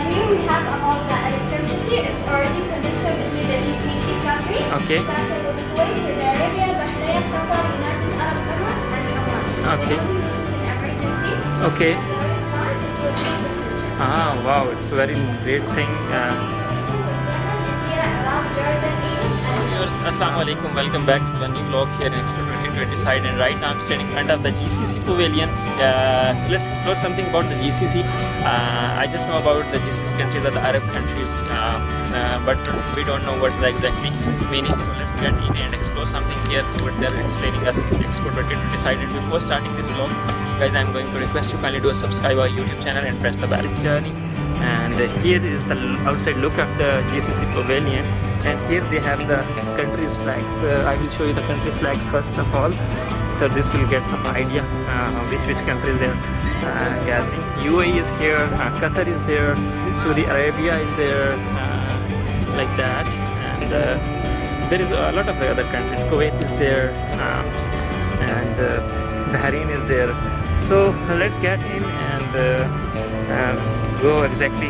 Here we have about the electricity. It's already connection between the GCC country. Okay. Starting with Kuwait, Saudi Arabia, Bahrain, Qatar, United Arab Emirates, and Oman. Okay. It only uses an emergency. Okay. And there is plans it will be in the future. Ah, wow, it's a very great thing. Viewers, Assalamu alaikum. Welcome back to a new vlog here in Expo 2020 side, and right now I'm standing in front of the GCC pavilions. So let's explore something about the GCC. I just know about the GCC countries, the Arab countries, but we don't know what the exactly meaning. So let's get in and explore something here. What they're explaining us in Expo 2020 side. And before starting this vlog, guys, I'm going to request you kindly do a subscribe our YouTube channel and press the bell journey. And here is the outside look of the GCC pavilion, and here they have the country's flags. I will show you the country flags first of all, so this will get some idea which countries they're gathering. UAE is here, Qatar is there, Saudi Arabia is there, like that, and there is a lot of the other countries. Kuwait is there, and Bahrain is there. So let's get in and go exactly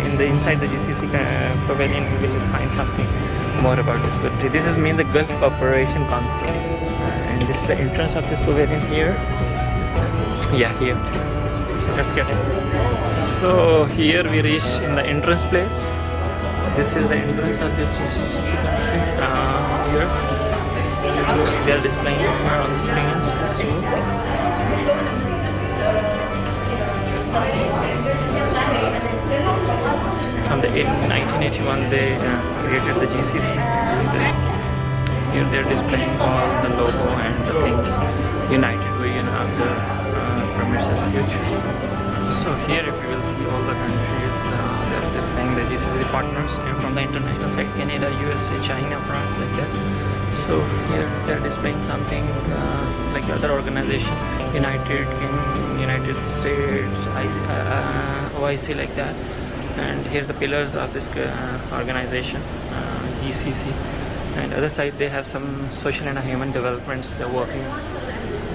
in the inside the GCC pavilion. We will find something more about this country. This is mean the Gulf Cooperation Council, and this is the entrance of this pavilion here. Yeah, here. So let's get in. So here we reach in the entrance place. This is the entrance of this GCC country. Here they are displaying on the screens. From the 1981 they created the GCC, and here they are displaying all the logo and the things. United Way of the Premier's future. So here if you will see all the countries, they are displaying the GCC partners, and from the international side, Canada, USA, China, France, like that. So here they are displaying something like other organization, United States, Awais, like that. And here the pillars of this organization, GCC. And other side they have some social and human developments they're working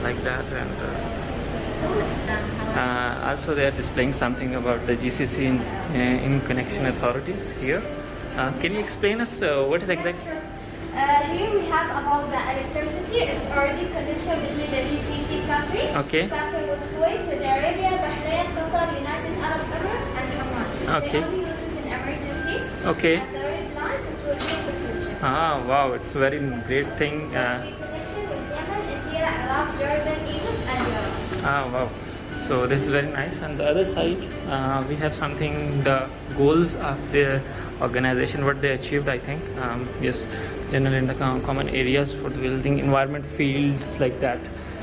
like that. And also they are displaying something about the GCC in connection authorities here. Can you explain us what is exactly? Here we have about the electricity. It's already connection between the GCC country. Okay. Starting with Kuwait, Saudi Arabia, Bahrain, Qatar, United Arab Emirates, and Oman. Okay. It only uses an emergency. Okay. And there is plans it will be in the future. Ah, wow, it's a very great thing. Connection with Yemen, India, Iraq, Jordan, Egypt, and Europe. Ah, wow. So this is very nice. On the other side, we have something, the goals of the organization, what they achieved, I think. Yes, generally in the common areas for the building, environment, fields, like that.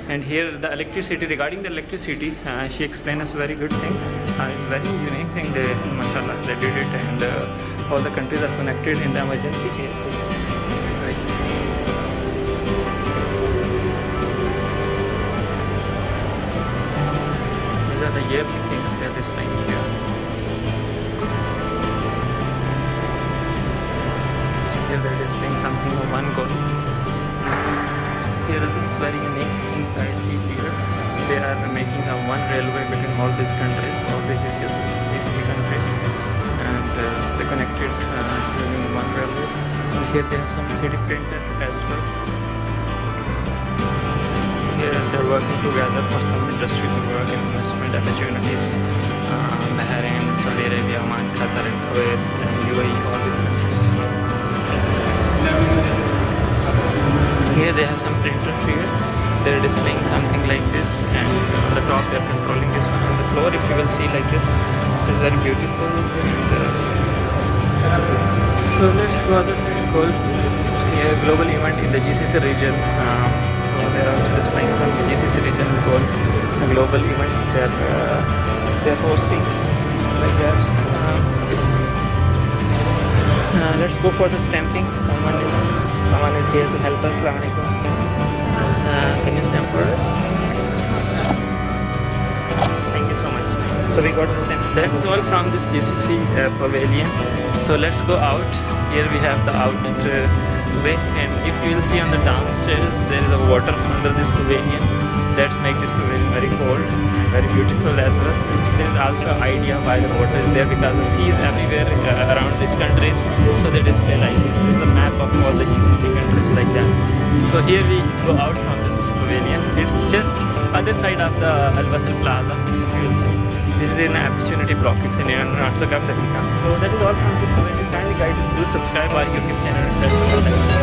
And here the electricity, regarding the electricity, she explained us a very good thing. It's very unique thing, they, mashallah, they did it, and all the countries are connected in the emergency case. These are the yearly things they are displaying here. Here they are displaying something of one goal. Here is very unique thing I see here. They are making a one railway between all these countries, all these GCC countries, and they connected using one railway. And here they have some 3D printer as well. Here they are working together for some industries work and investment opportunities. Bahrain, Saudi Arabia, Oman, Qatar, and Kuwait, and UAE, all these countries. Here they have some printers here. They are displaying something like this, and on the top they are controlling this one. On the floor, if you will see like this, this is very beautiful. And, so let's go other side. Global event in the GCC region. So they are also displaying some GCC region global events that they are hosting like that. Let's go for the stamping. Someone is here to help us. Assalamu alaikum. Can you stamp for us? Thank you so much. So we got the stamp. That is all from this GCC pavilion. So let's go out. Here we have the out way, and if you will see on the downstairs, there is a water under this pavilion. That makes this pavilion very cold and very beautiful as well. There is also an idea why the water is there, because the sea is everywhere around these countries, so they display like this. This is a map of all the GCC countries like that. So here we go out from this pavilion. It's just other side of the Alyas Plaza. You will see. This is an opportunity block. It's in Rathore, Africa. So that is all from this pavilion. Kindly guys, do subscribe our YouTube channel and press the bell icon.